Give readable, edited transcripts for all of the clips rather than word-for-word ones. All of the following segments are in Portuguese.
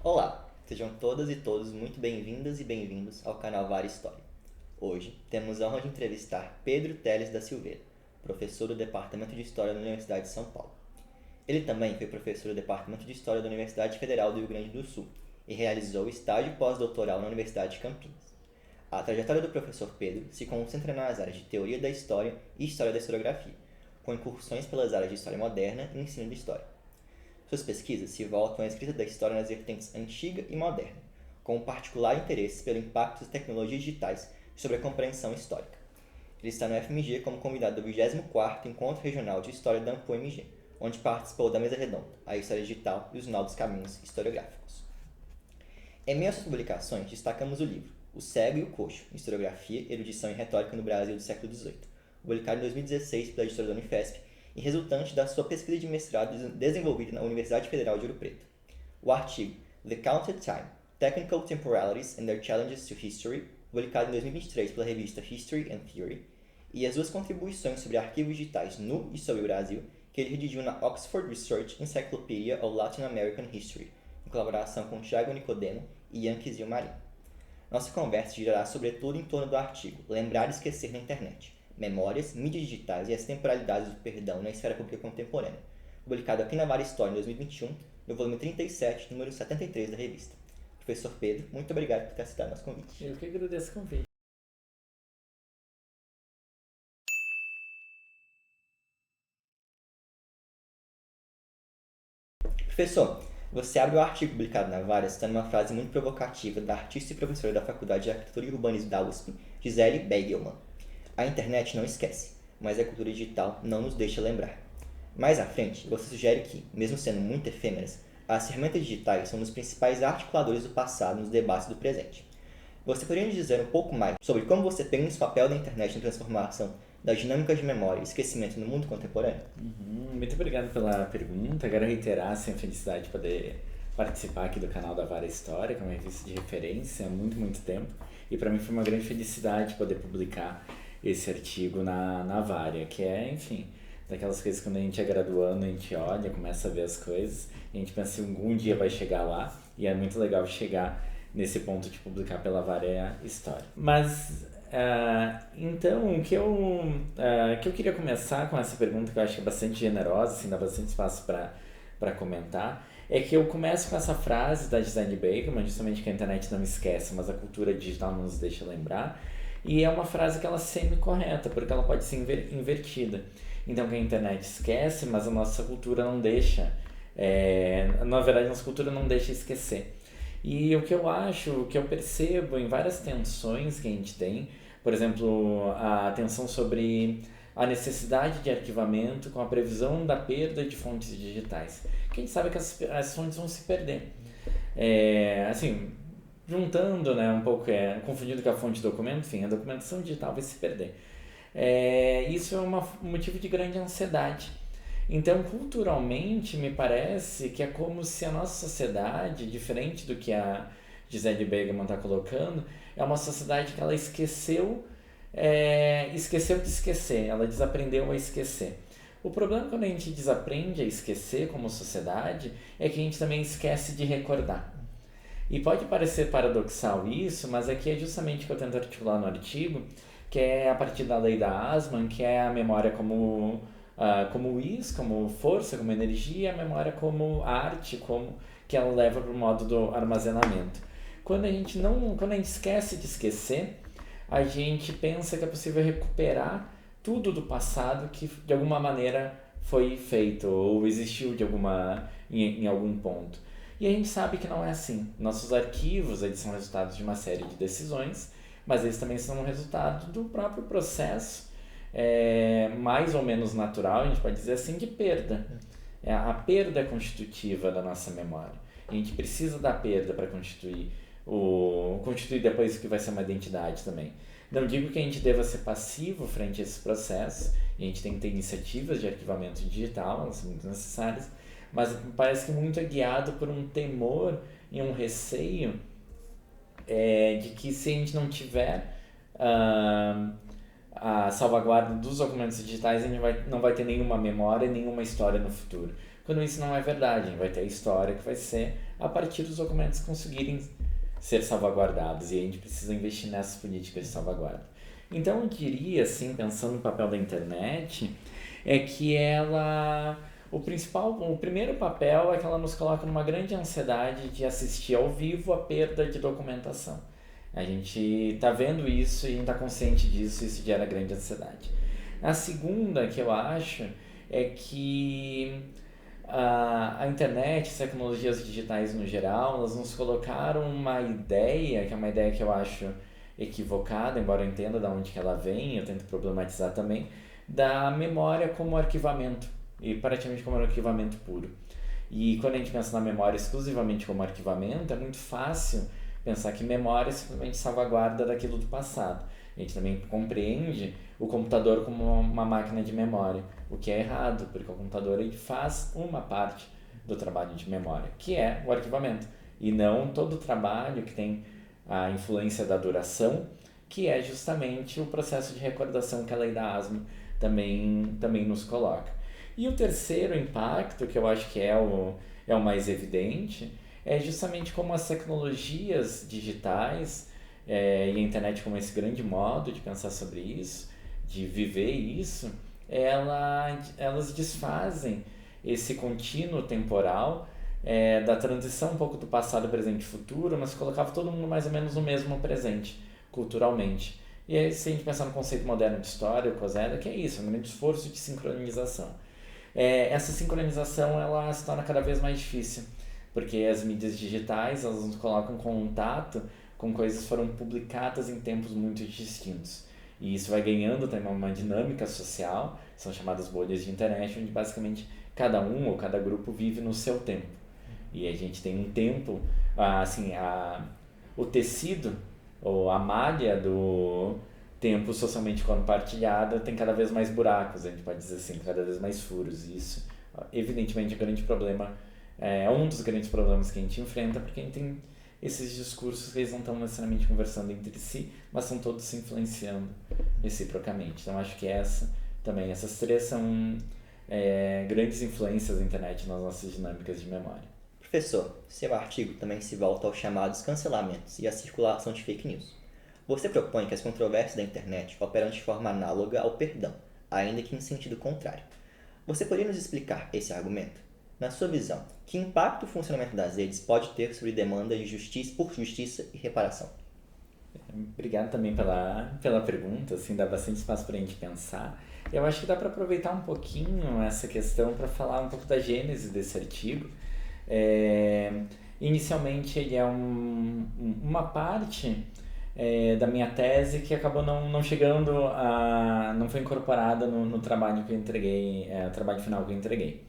Olá, sejam todas e todos muito bem-vindas e bem-vindos ao canal Vara História. Hoje temos a honra de entrevistar Pedro Teles da Silveira, professor do Departamento de História da Universidade de São Paulo. Ele também foi professor do Departamento de História da Universidade Federal do Rio Grande do Sul e realizou estágio pós-doutoral na Universidade de Campinas. A trajetória do professor Pedro se concentra nas áreas de Teoria da História e História da Historiografia, com incursões pelas áreas de História Moderna e Ensino de História. Suas pesquisas se voltam à escrita da história nas vertentes antiga e moderna, com um particular interesse pelo impacto das tecnologias digitais sobre a compreensão histórica. Ele está no FMG como convidado do 24º Encontro Regional de História da AMPU-MG, onde participou da mesa redonda, a História Digital e os Novos Caminhos Historiográficos. Em meio às suas publicações, destacamos o livro O Cego e o Coxo, Historiografia, Erudição e Retórica no Brasil do século XVIII, publicado em 2016 pela editora da Unifesp e resultante da sua pesquisa de mestrado desenvolvida na Universidade Federal de Ouro Preto. O artigo The Counted Time, Technical Temporalities and Their Challenges to History, publicado em 2023 pela revista History and Theory, e as duas contribuições sobre arquivos digitais no e sobre o Brasil, que ele redigiu na Oxford Research Encyclopedia of Latin American History, em colaboração com Tiago Nicodemo e Ian Kizil-Marin. Nossa conversa girará sobretudo em torno do artigo Lembrar e Esquecer na Internet, Memórias, Mídias Digitais e as Temporalidades do Perdão na Esfera Pública Contemporânea, publicado aqui na Vara História em 2021, no volume 37, número 73 da revista. Professor Pedro, muito obrigado por ter aceitado nosso convite. Eu que agradeço o convite. Professor, você abre o artigo publicado na Vara citando uma frase muito provocativa da artista e professora da Faculdade de Arquitetura e Urbanismo da USP, Gisele Beigelman. A internet não esquece, mas a cultura digital não nos deixa lembrar. Mais à frente, você sugere que, mesmo sendo muito efêmeras, as ferramentas digitais são um dos principais articuladores do passado nos debates do presente. Você poderia nos dizer um pouco mais sobre como você pensa o papel da internet na transformação das dinâmicas de memória e esquecimento no mundo contemporâneo? Muito obrigado pela pergunta. Quero reiterar a felicidade de poder participar aqui do canal da Vara História, que é uma revista de referência há muito tempo. E para mim foi uma grande felicidade poder publicar esse artigo na Vara, que é, enfim, daquelas coisas que quando a gente é graduando, a gente olha, começa a ver as coisas, e a gente pensa que algum dia vai chegar lá, e é muito legal chegar nesse ponto de publicar pela Vara História. Mas, então, o que eu queria começar com essa pergunta, que eu acho que é bastante generosa, assim, dá bastante espaço para comentar, é que eu começo com essa frase da Gisele Beigelman, justamente que a internet não esquece, mas a cultura digital não nos deixa lembrar, e é uma frase que ela é semi-correta, porque ela pode ser invertida. Então, que a internet esquece, mas a nossa cultura não deixa, na verdade, a nossa cultura não deixa esquecer. E o que eu acho, o que eu percebo em várias tensões que a gente tem, por exemplo, a tensão sobre a necessidade de arquivamento com a previsão da perda de fontes digitais. Que a gente sabe que as fontes vão se perder. Assim, juntando, né, um pouco, confundindo com a fonte de documento, enfim, a documentação digital vai se perder. Isso é um motivo de grande ansiedade. Então, culturalmente, me parece que é como se a nossa sociedade, diferente do que a Gisele Beigelman está colocando, é uma sociedade que ela esqueceu de esquecer, ela desaprendeu a esquecer. O problema quando a gente desaprende a esquecer como sociedade é que a gente também esquece de recordar. E pode parecer paradoxal isso, mas aqui é justamente o que eu tento articular no artigo, que é a partir da lei da Asman, que é a memória como como força, como energia, a memória como arte, como que ela leva para o modo do armazenamento. Quando a gente esquece de esquecer, a gente pensa que é possível recuperar tudo do passado que de alguma maneira foi feito ou existiu em algum ponto. E a gente sabe que não é assim. Nossos arquivos, eles são resultados de uma série de decisões, mas eles também são resultado do próprio processo mais ou menos natural, a gente pode dizer assim, de perda. A perda é constitutiva da nossa memória. A gente precisa da perda para constituir depois o que vai ser uma identidade também. Não digo que a gente deva ser passivo frente a esse processo, a gente tem que ter iniciativas de arquivamento digital, elas são muito necessárias, mas parece que muito é guiado por um temor e um receio de que se a gente não tiver a salvaguarda dos documentos digitais, a gente não vai ter nenhuma memória, nenhuma história no futuro. Quando isso não é verdade, a gente vai ter a história que vai ser a partir dos documentos conseguirem ser salvaguardados, e a gente precisa investir nessas políticas de salvaguarda. Então eu diria, assim, pensando no papel da internet, é que o primeiro papel é que ela nos coloca numa grande ansiedade de assistir ao vivo a perda de documentação. A gente está vendo isso e está consciente disso, e isso gera grande ansiedade. A segunda que eu acho é que a internet, as tecnologias digitais no geral, elas nos colocaram uma ideia, que é uma ideia que eu acho equivocada, embora eu entenda de onde que ela vem, eu tento problematizar também, da memória como arquivamento, e praticamente como arquivamento puro. E quando a gente pensa na memória exclusivamente como arquivamento, é muito fácil pensar que memória é simplesmente salvaguarda daquilo do passado. A gente também compreende o computador como uma máquina de memória, o que é errado, porque o computador ele faz uma parte do trabalho de memória, que é o arquivamento, e não todo o trabalho que tem a influência da duração, que é justamente o processo de recordação que a lei da ASME também nos coloca. E o terceiro impacto, que eu acho que é o mais evidente, é justamente como as tecnologias digitais e a internet como esse grande modo de pensar sobre isso, de viver isso, elas desfazem esse contínuo temporal da transição um pouco do passado, presente e futuro, mas colocava todo mundo mais ou menos no mesmo presente, culturalmente. E aí, se a gente pensar no conceito moderno de história, o COSEDA, que é isso, é um grande esforço de sincronização. Essa sincronização ela se torna cada vez mais difícil, porque as mídias digitais elas nos colocam em contato com coisas que foram publicadas em tempos muito distintos. E isso vai ganhando também uma dinâmica social, são chamadas bolhas de internet, onde basicamente cada um ou cada grupo vive no seu tempo. E a gente tem um tempo, assim, o tecido ou a malha do tempo socialmente compartilhada tem cada vez mais buracos, a gente pode dizer assim, cada vez mais furos. E isso, evidentemente, é um grande problema, é um dos grandes problemas que a gente enfrenta, porque a gente tem esses discursos que eles não estão necessariamente conversando entre si, mas estão todos se influenciando reciprocamente. Então, acho que essas três são grandes influências da internet nas nossas dinâmicas de memória. Professor, seu artigo também se volta aos chamados cancelamentos e à circulação de fake news. Você propõe que as controvérsias da internet operam de forma análoga ao perdão, ainda que em sentido contrário. Você poderia nos explicar esse argumento? Na sua visão, que impacto o funcionamento das redes pode ter sobre demanda de justiça por justiça e reparação? Obrigado também pela pergunta, assim, dá bastante espaço para a gente pensar. Eu acho que dá para aproveitar um pouquinho essa questão para falar um pouco da gênese desse artigo. Inicialmente ele é uma parte da minha tese que acabou não chegando não foi incorporada no trabalho que eu entreguei, trabalho final que eu entreguei.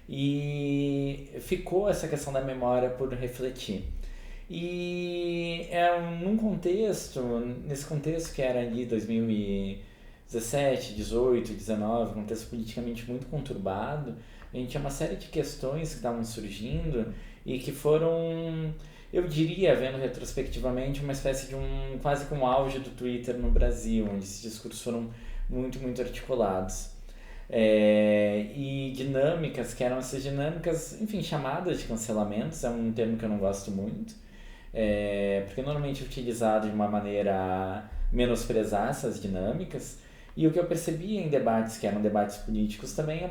E ficou essa questão da memória por refletir. E nesse contexto que era ali 2017, 18, 19, contexto politicamente muito conturbado, a gente tinha uma série de questões que estavam surgindo e que foram, eu diria, vendo retrospectivamente, uma espécie de quase que um auge do Twitter no Brasil, onde esses discursos foram muito, muito articulados. E dinâmicas que eram essas dinâmicas, enfim, chamadas de cancelamentos, é um termo que eu não gosto muito, porque normalmente é utilizado de uma maneira a menosprezar essas dinâmicas. E o que eu percebia em debates que eram debates políticos também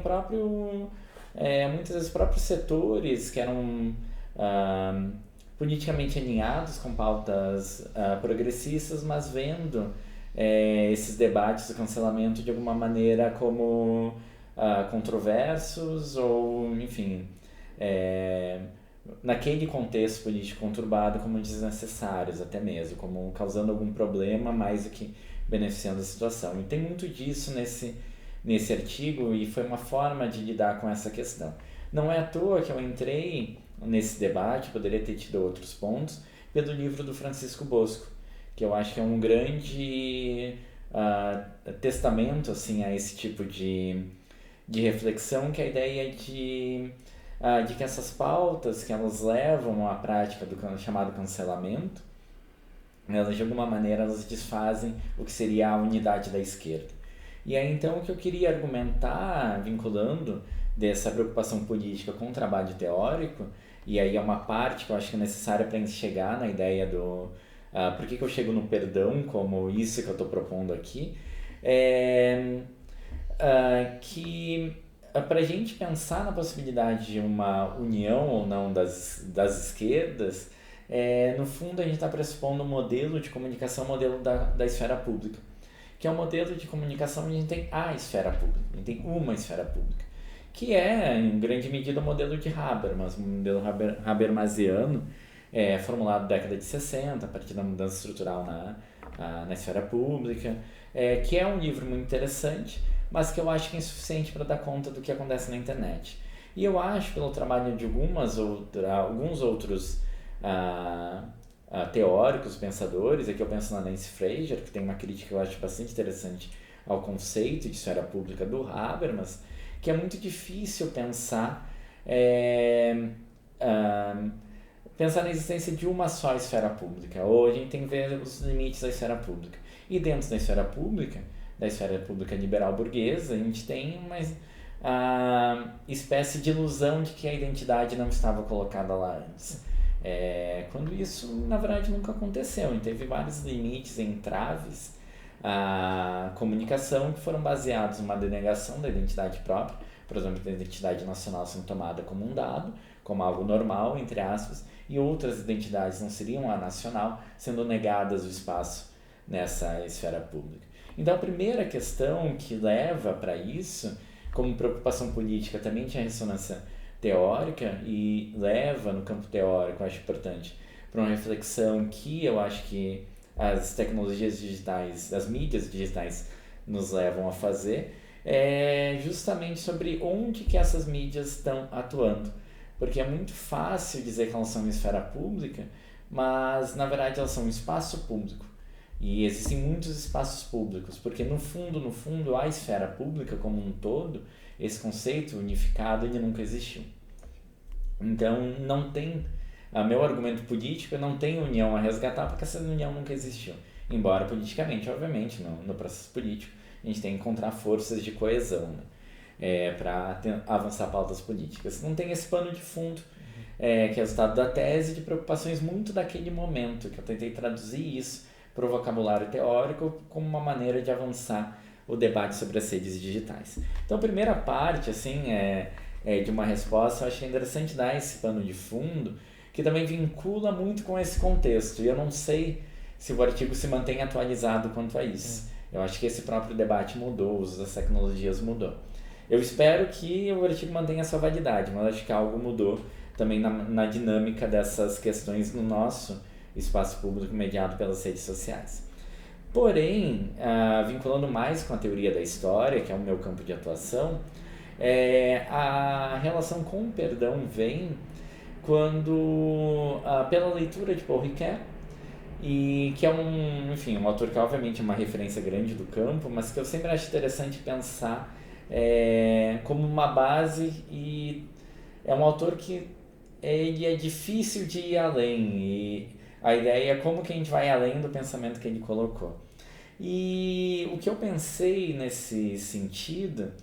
muitas vezes próprios setores que eram politicamente alinhados com pautas progressistas, mas vendo esses debates do cancelamento de alguma maneira como controversos ou, enfim, naquele contexto político conturbado como desnecessários até mesmo, como causando algum problema mais do que beneficiando a situação. E tem muito disso nesse artigo e foi uma forma de lidar com essa questão. Não é à toa que eu entrei nesse debate, poderia ter tido outros pontos, pelo livro do Francisco Bosco, que eu acho que é um grande testamento assim, a esse tipo de reflexão, que é a ideia de que essas pautas que elas levam à prática do chamado cancelamento, elas de alguma maneira elas desfazem o que seria a unidade da esquerda. E aí então o que eu queria argumentar, vinculando dessa preocupação política com o trabalho teórico, E aí é uma parte que eu acho que é necessária para a gente chegar na ideia do... por que eu chego no perdão como isso que eu estou propondo aqui? Que para a gente pensar na possibilidade de uma união ou não das esquerdas, no fundo a gente está pressupondo um modelo de comunicação, modelo da esfera pública, que é um modelo de comunicação onde a gente tem a esfera pública, a gente tem uma esfera pública, que é, em grande medida, o modelo de Habermas, o modelo habermasiano, formulado na década de 60, a partir da mudança estrutural na esfera pública, que é um livro muito interessante, mas que eu acho que é insuficiente para dar conta do que acontece na internet. E eu acho, pelo trabalho de alguns outros teóricos, pensadores, aqui eu penso na Nancy Fraser, que tem uma crítica que eu acho bastante interessante ao conceito de esfera pública do Habermas, que é muito difícil pensar na existência de uma só esfera pública, ou a gente tem que ver os limites da esfera pública. E dentro da esfera pública liberal burguesa, a gente tem uma espécie de ilusão de que a identidade não estava colocada lá antes. Quando isso, na verdade, nunca aconteceu. E teve vários limites, entraves à comunicação que foram baseados numa denegação da identidade própria, por exemplo, da identidade nacional sendo tomada como um dado, como algo normal, entre aspas, e outras identidades não seriam a nacional, sendo negadas o espaço nessa esfera pública. Então, a primeira questão que leva para isso, como preocupação política, também tinha ressonância teórica e leva no campo teórico, eu acho importante, para uma reflexão que eu acho que as tecnologias digitais, as mídias digitais nos levam a fazer, justamente sobre onde que essas mídias estão atuando. Porque é muito fácil dizer que elas são uma esfera pública, mas na verdade elas são um espaço público. E existem muitos espaços públicos, porque no fundo, a esfera pública como um todo, esse conceito unificado, ele nunca existiu. Então, não tem... meu argumento político não tem união a resgatar, porque essa união nunca existiu. Embora politicamente, obviamente, no processo político, a gente tem que encontrar forças de coesão, né? Para avançar pautas políticas. Não tem esse pano de fundo, que é o resultado da tese de preocupações muito daquele momento, que eu tentei traduzir isso para o vocabulário teórico como uma maneira de avançar o debate sobre as redes digitais. Então, a primeira parte, assim, de uma resposta, eu achei interessante dar esse pano de fundo, que também vincula muito com esse contexto. E eu não sei se o artigo se mantém atualizado quanto a isso. Eu acho que esse próprio debate mudou, o uso das tecnologias mudou. Eu espero que o artigo mantenha sua validade, mas acho que algo mudou também na dinâmica dessas questões no nosso espaço público mediado pelas redes sociais. Porém, vinculando mais com a teoria da história, que é o meu campo de atuação, a relação com o perdão vem quando, pela leitura de Paul Ricoeur, e que é um autor que obviamente é uma referência grande do campo, mas que eu sempre acho interessante pensar como uma base, e é um autor que ele é difícil de ir além, e a ideia é como que a gente vai além do pensamento que ele colocou. E o que eu pensei nesse sentido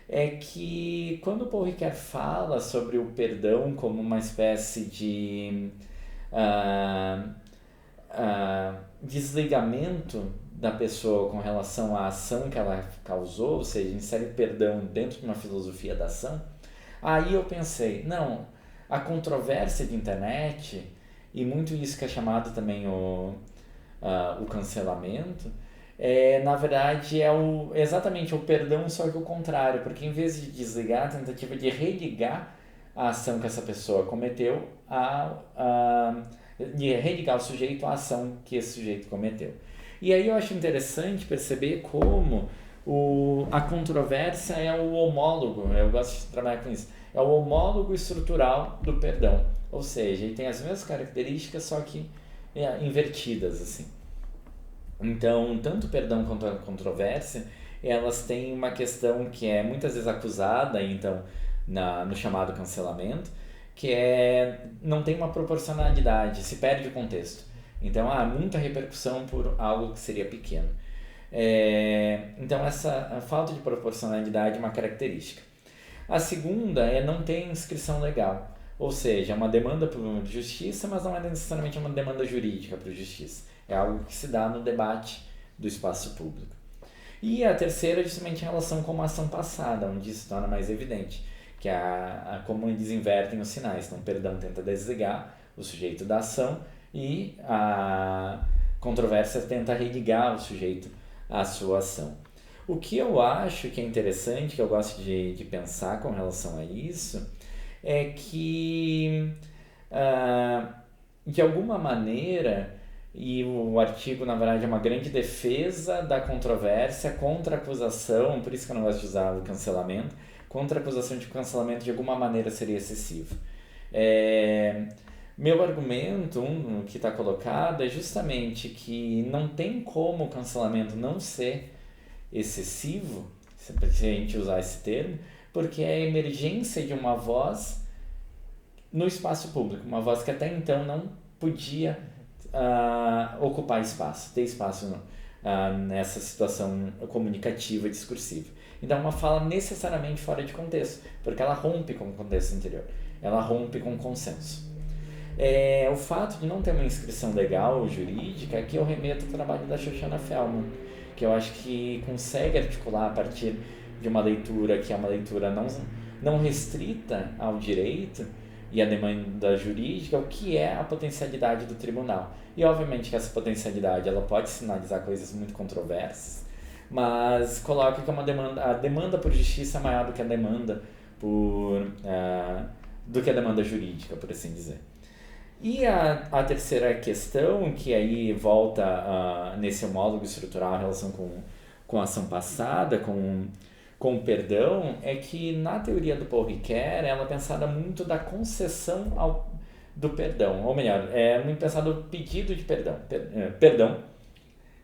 é que quando o Paul Ricoeur fala sobre o perdão como uma espécie de desligamento da pessoa com relação à ação que ela causou, ou seja, insere o perdão dentro de uma filosofia da ação, aí eu pensei, não, a controvérsia de internet, e muito isso que é chamado também o cancelamento, na verdade exatamente o perdão, só que o contrário, porque em vez de desligar, a tentativa de religar a ação que essa pessoa cometeu, de religar o sujeito à ação que esse sujeito cometeu. E aí eu acho interessante perceber como a controvérsia é o homólogo, eu gosto de trabalhar com isso, é o homólogo estrutural do perdão, ou seja, ele tem as mesmas características, só que invertidas, assim. Então, tanto o perdão quanto a controvérsia, elas têm uma questão que é muitas vezes acusada, então, no chamado cancelamento, que não tem uma proporcionalidade, se perde o contexto. Então, há muita repercussão por algo que seria pequeno. Então, a falta de proporcionalidade é uma característica. A segunda não ter inscrição legal. Ou seja, é uma demanda por justiça, mas não é necessariamente uma demanda jurídica por justiça. É algo que se dá no debate do espaço público. E a terceira é justamente em relação com uma ação passada, onde isso se torna mais evidente, que é como eles invertem os sinais. Então, perdão tenta desligar o sujeito da ação e a controvérsia tenta religar o sujeito à sua ação. O que eu acho que é interessante, que eu gosto de pensar com relação a isso, é que, de alguma maneira, e o artigo, na verdade, é uma grande defesa da controvérsia contra a acusação, por isso que eu não gosto de usar o cancelamento, contra a acusação de que o cancelamento de alguma maneira seria excessivo. Meu argumento, que está colocado, é justamente que não tem como o cancelamento não ser excessivo, se a gente usar esse termo, porque é a emergência de uma voz no espaço público, uma voz que até então não podia ocupar espaço, ter espaço nessa situação comunicativa e discursiva. Então, uma fala necessariamente fora de contexto, porque ela rompe com o contexto anterior, ela rompe com o consenso. O fato de não ter uma inscrição legal ou jurídica é que eu remeto ao trabalho da Shoshana Felman, que eu acho que consegue articular a partir de uma leitura que é uma leitura não restrita ao direito e à demanda jurídica, o que é a potencialidade do tribunal. E obviamente que essa potencialidade ela pode sinalizar coisas muito controversas, mas coloca que a demanda por justiça é maior do que a demanda jurídica, por assim dizer. E a terceira questão, que aí volta nesse homólogo estrutural em relação com a ação passada, com o perdão, é que na teoria do Paul Ricoeur, ela é pensada muito da concessão do perdão, ou melhor, é muito pensado do pedido de perdão,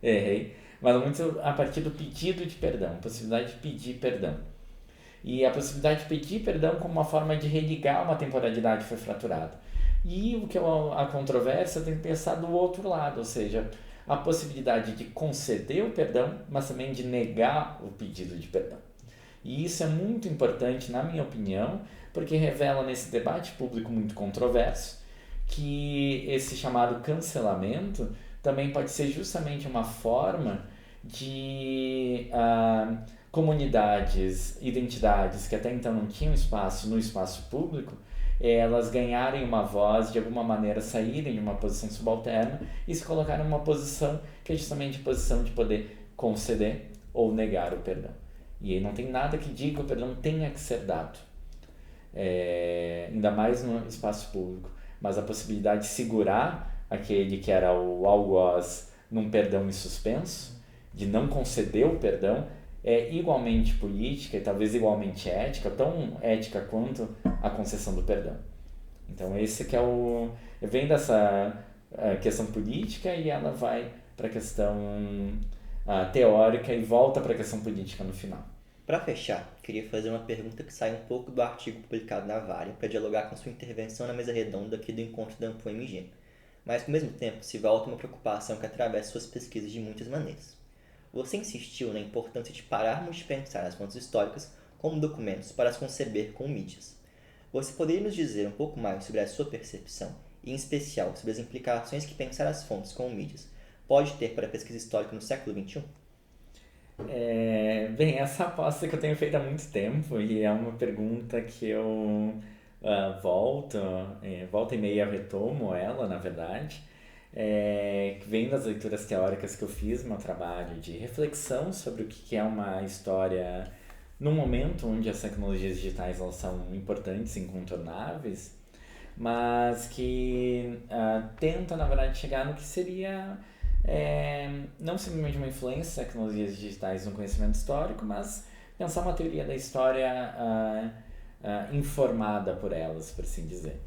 errei, mas muito a partir do pedido de perdão, a possibilidade de pedir perdão. E a possibilidade de pedir perdão como uma forma de religar uma temporalidade que foi fraturada. E o que a controvérsia tem que pensar do outro lado, ou seja, a possibilidade de conceder o perdão, mas também de negar o pedido de perdão. E isso é muito importante, na minha opinião, porque revela nesse debate público muito controverso que esse chamado cancelamento também pode ser justamente uma forma de comunidades, identidades que até então não tinham espaço no espaço público, elas ganharem uma voz, de alguma maneira saírem de uma posição subalterna e se colocarem numa posição que é justamente a posição de poder conceder ou negar o perdão. E aí não tem nada que diga que o perdão tenha que ser dado, ainda mais no espaço público, mas a possibilidade de segurar aquele que era o algoz num perdão em suspenso, de não conceder o perdão, é igualmente política e talvez igualmente ética, tão ética quanto a concessão do perdão. Então esse que vem dessa questão política e ela vai para a questão teórica e volta para a questão política no final. Para fechar, queria fazer uma pergunta que sai um pouco do artigo publicado na Varia para dialogar com sua intervenção na mesa redonda aqui do encontro da AmpoMG, mas ao mesmo tempo se volta uma preocupação que atravessa suas pesquisas de muitas maneiras. Você insistiu na importância de pararmos de pensar as fontes históricas como documentos para as conceber como mídias. Você poderia nos dizer um pouco mais sobre a sua percepção, e em especial sobre as implicações que pensar as fontes como mídias pode ter para a pesquisa histórica no século XXI? Bem, essa aposta que eu tenho feito há muito tempo e é uma pergunta que eu volta e meia retomo ela, na verdade, que vem das leituras teóricas que eu fiz no meu trabalho de reflexão sobre o que é uma história num momento onde as tecnologias digitais elas são importantes e incontornáveis, mas que tenta, na verdade, chegar no que seria não simplesmente uma influência das tecnologias digitais no conhecimento histórico, mas pensar uma teoria da história informada por elas, por assim dizer.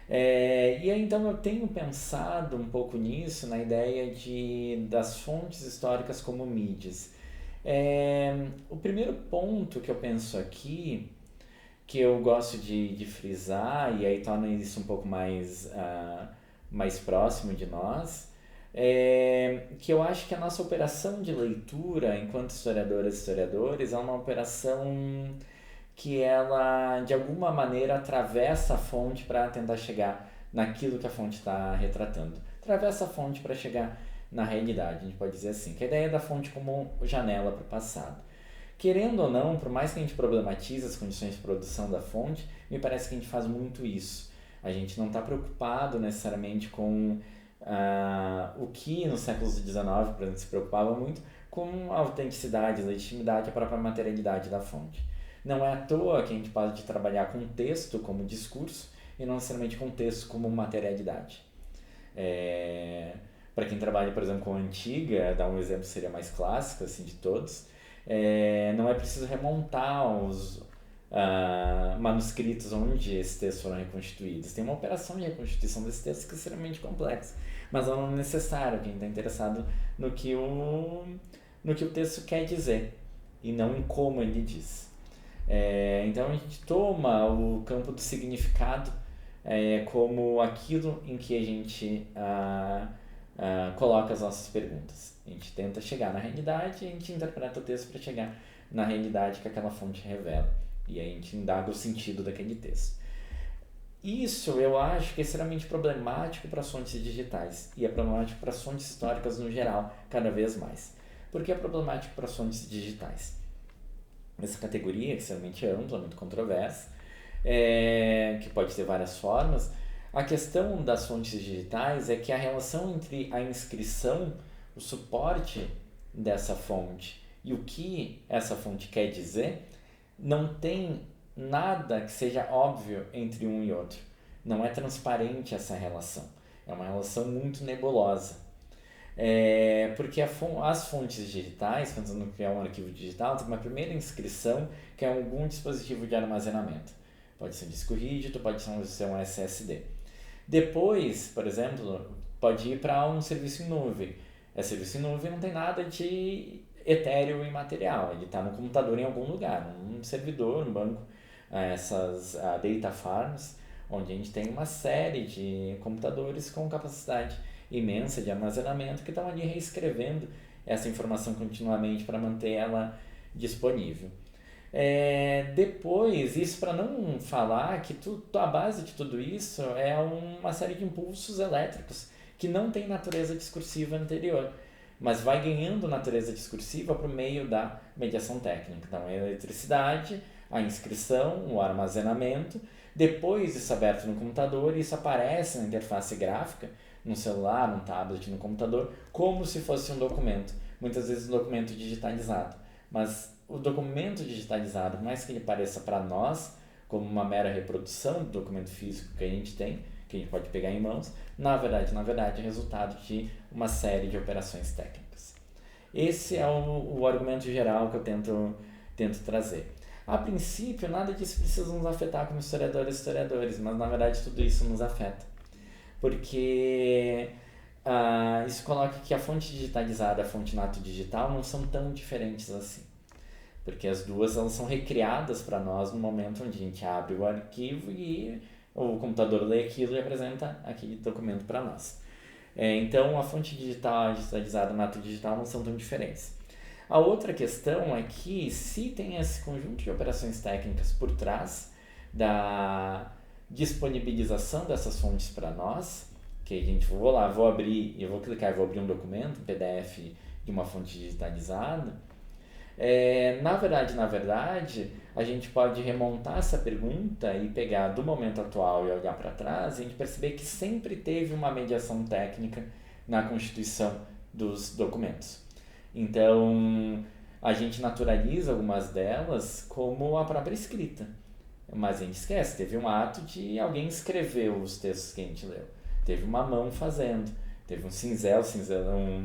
E aí, então eu tenho pensado um pouco nisso, na ideia das fontes históricas como mídias. O primeiro ponto que eu penso aqui, que eu gosto de frisar, e aí torna isso um pouco mais próximo de nós, que eu acho que a nossa operação de leitura, enquanto historiadoras e historiadores, é uma operação que ela, de alguma maneira, atravessa a fonte para tentar chegar naquilo que a fonte está retratando. Atravessa a fonte para chegar na realidade, a gente pode dizer assim, que a ideia da fonte como janela para o passado. Querendo ou não, por mais que a gente problematize as condições de produção da fonte, me parece que a gente faz muito isso. A gente não está preocupado necessariamente com o que no século XIX, por exemplo, se preocupava muito, com a autenticidade, a legitimidade, a própria materialidade da fonte. Não é à toa que a gente pode trabalhar com texto como discurso e não necessariamente com texto como materialidade. Para quem trabalha, por exemplo, com a antiga, dar um exemplo seria mais clássico assim, de todos, não é preciso remontar os manuscritos onde esses textos foram reconstituídos. Tem uma operação de reconstituição desses textos que é extremamente complexa, mas não é necessário. Quem está interessado no que o texto quer dizer e não em como ele diz. Então a gente toma o campo do significado como aquilo em que a gente coloca as nossas perguntas. A gente tenta chegar na realidade e a gente interpreta o texto para chegar na realidade que aquela fonte revela. E aí a gente indaga o sentido daquele texto. Isso eu acho que é extremamente problemático para as fontes digitais e é problemático para as fontes históricas no geral, cada vez mais. Por que é problemático para as fontes digitais? Essa categoria é extremamente ampla, muito controversa, que pode ter várias formas. A questão das fontes digitais é que a relação entre a inscrição, o suporte dessa fonte e o que essa fonte quer dizer, não tem nada que seja óbvio entre um e outro. Não é transparente essa relação. É uma relação muito nebulosa. Porque as fontes digitais, pensando que é um arquivo digital, tem uma primeira inscrição que é algum dispositivo de armazenamento. Pode ser um disco rígido, pode ser um SSD. Depois, por exemplo, pode ir para um serviço em nuvem. Esse serviço em nuvem não tem nada de etéreo e imaterial, ele está no computador em algum lugar, num servidor, num banco, essas data farms, onde a gente tem uma série de computadores com capacidade imensa de armazenamento que estão ali reescrevendo essa informação continuamente para manter ela disponível. Depois, isso para não falar que a base de tudo isso é uma série de impulsos elétricos que não tem natureza discursiva anterior, mas vai ganhando natureza discursiva por meio da mediação técnica. Então, a eletricidade, a inscrição, o armazenamento, depois isso é aberto no computador e isso aparece na interface gráfica, no celular, no tablet, no computador, como se fosse um documento, muitas vezes um documento digitalizado. Mas o documento digitalizado, por mais que ele pareça para nós como uma mera reprodução do documento físico que a gente tem, que a gente pode pegar em mãos, na verdade é resultado de uma série de operações técnicas. Esse é o argumento geral que eu tento trazer. A princípio, nada disso precisa nos afetar como historiadores, mas na verdade tudo isso nos afeta. Porque isso coloca que a fonte digitalizada e a fonte nato digital não são tão diferentes assim. Porque as duas elas são recriadas para nós no momento onde a gente abre o arquivo e o computador lê aquilo e apresenta aquele documento para nós. Então, a fonte digital, a digitalizada, a nato digital não são tão diferentes. A outra questão é que se tem esse conjunto de operações técnicas por trás da disponibilização dessas fontes para nós, que a gente vou abrir, eu vou clicar e vou abrir um documento, um PDF de uma fonte digitalizada, na verdade, a gente pode remontar essa pergunta e pegar do momento atual e olhar para trás e a gente perceber que sempre teve uma mediação técnica na constituição dos documentos. Então, a gente naturaliza algumas delas como a própria escrita, mas a gente esquece, teve um ato de alguém escrever os textos que a gente leu, teve uma mão fazendo, teve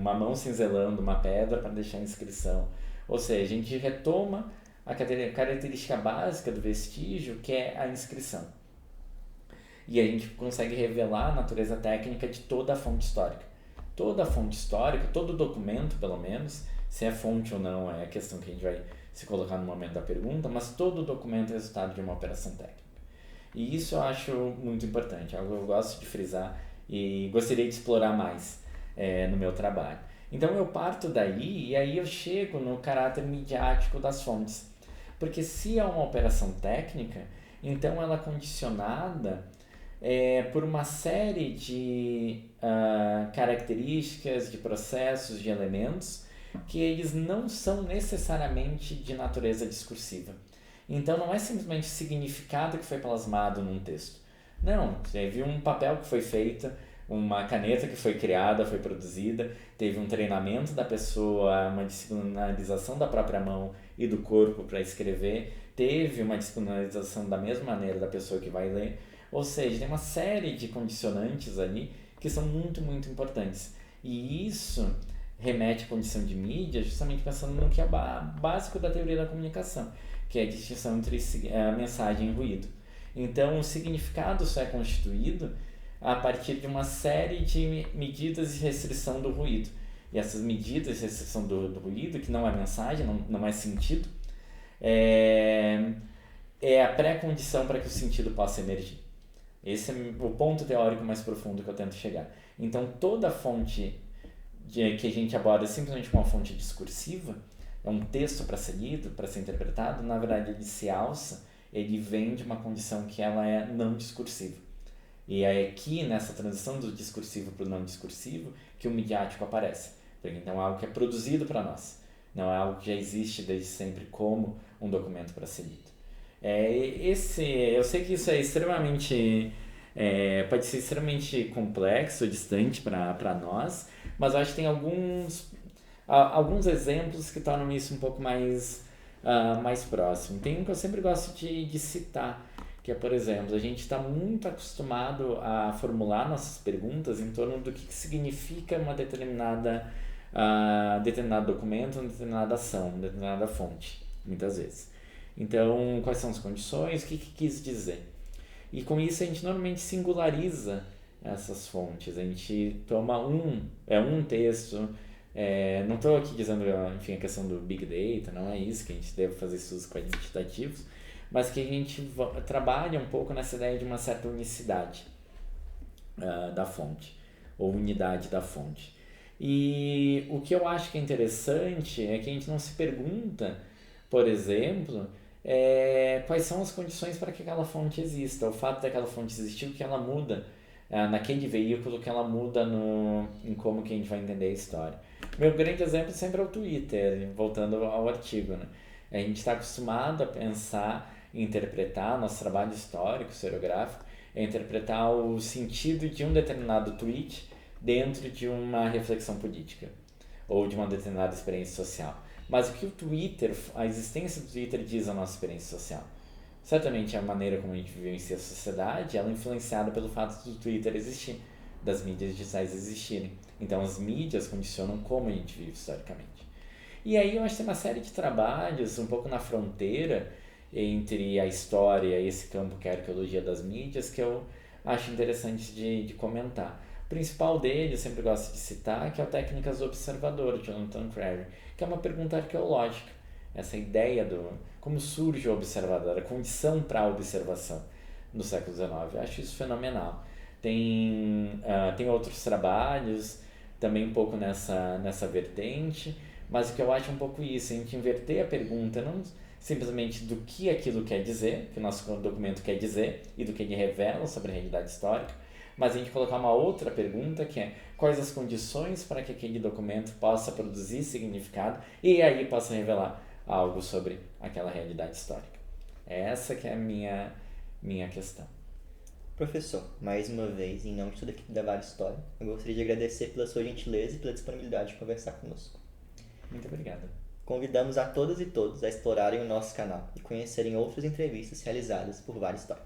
uma mão cinzelando uma pedra para deixar a inscrição. Ou seja, a gente retoma a característica básica do vestígio, que é a inscrição. E a gente consegue revelar a natureza técnica de toda a fonte histórica. Toda a fonte histórica, todo documento, pelo menos, se é fonte ou não é a questão que a gente vai se colocar no momento da pergunta, mas todo documento é resultado de uma operação técnica. E isso eu acho muito importante, algo que eu gosto de frisar e gostaria de explorar mais no meu trabalho. Então eu parto daí e aí eu chego no caráter midiático das fontes. Porque se é uma operação técnica, então ela é condicionada por uma série de características, de processos, de elementos que eles não são necessariamente de natureza discursiva. Então não é simplesmente o significado que foi plasmado num texto. Não, teve um papel que foi feito, uma caneta que foi criada, foi produzida, teve um treinamento da pessoa, uma disciplinarização da própria mão e do corpo para escrever, teve uma disciplinarização da mesma maneira da pessoa que vai ler. Ou seja, tem uma série de condicionantes ali que são muito, muito importantes. E isso remete à condição de mídia justamente pensando no que é básico da teoria da comunicação, que é a distinção entre a mensagem e o ruído. Então, o significado só é constituído a partir de uma série de medidas de restrição do ruído. E essas medidas de restrição do ruído, que não é mensagem, não é sentido, é a pré-condição para que o sentido possa emergir. Esse é o ponto teórico mais profundo que eu tento chegar. Então, toda fonte que a gente aborda simplesmente como uma fonte discursiva, é um texto para ser lido, para ser interpretado, na verdade ele se alça, ele vem de uma condição que ela é não discursiva. E é aqui, nessa transição do discursivo para o não discursivo, que o midiático aparece. Porque então é algo que é produzido para nós, não é algo que já existe desde sempre como um documento para ser lido. Eu sei que isso é extremamente... pode ser extremamente complexo, distante para nós, mas eu acho que tem alguns exemplos que tornam isso um pouco mais próximo. Tem um que eu sempre gosto de citar, que é, por exemplo, a gente está muito acostumado a formular nossas perguntas em torno do que significa uma determinado documento, uma determinada ação, uma determinada fonte, muitas vezes. Então, quais são as condições, o que quis dizer? E com isso a gente normalmente singulariza essas fontes, a gente toma um texto, não estou aqui dizendo, enfim, a questão do Big Data, não é isso, que a gente deve fazer estudos quantitativos, mas que a gente trabalha um pouco nessa ideia de uma certa unicidade da fonte, ou unidade da fonte. E o que eu acho que é interessante é que a gente não se pergunta, por exemplo, quais são as condições para que aquela fonte exista, o fato daquela fonte existir, o que ela muda naquele veículo, que ela muda em como que a gente vai entender a história. Meu grande exemplo sempre é o Twitter, voltando ao artigo, né? A gente está acostumado a pensar, interpretar nosso trabalho histórico, historiográfico, interpretar o sentido de um determinado tweet dentro de uma reflexão política ou de uma determinada experiência social. Mas o que o Twitter, a existência do Twitter diz à nossa experiência social? Certamente a maneira como a gente vivencia a sociedade, ela é influenciada pelo fato do Twitter existir, das mídias digitais existirem. Então as mídias condicionam como a gente vive historicamente. E aí eu acho que tem uma série de trabalhos um pouco na fronteira entre a história e esse campo que é a arqueologia das mídias, que eu acho interessante de comentar. O principal dele, eu sempre gosto de citar, que é o Técnicas do Observador, de Jonathan Crary, que é uma pergunta arqueológica. Essa ideia do como surge o observador, a condição para a observação no século XIX. Eu acho isso fenomenal. Tem outros trabalhos também um pouco nessa vertente, mas o que eu acho um pouco isso, a gente inverter a pergunta, não simplesmente do que aquilo quer dizer, que o nosso documento quer dizer, e do que ele revela sobre a realidade histórica, mas a gente colocar uma outra pergunta, que é quais as condições para que aquele documento possa produzir significado e aí possa revelar algo sobre aquela realidade histórica. Essa que é a minha questão. Professor, mais uma vez, em nome de toda a equipe da Vara História, eu gostaria de agradecer pela sua gentileza e pela disponibilidade de conversar conosco. Muito obrigado. Convidamos a todas e todos a explorarem o nosso canal e conhecerem outras entrevistas realizadas por Vara História.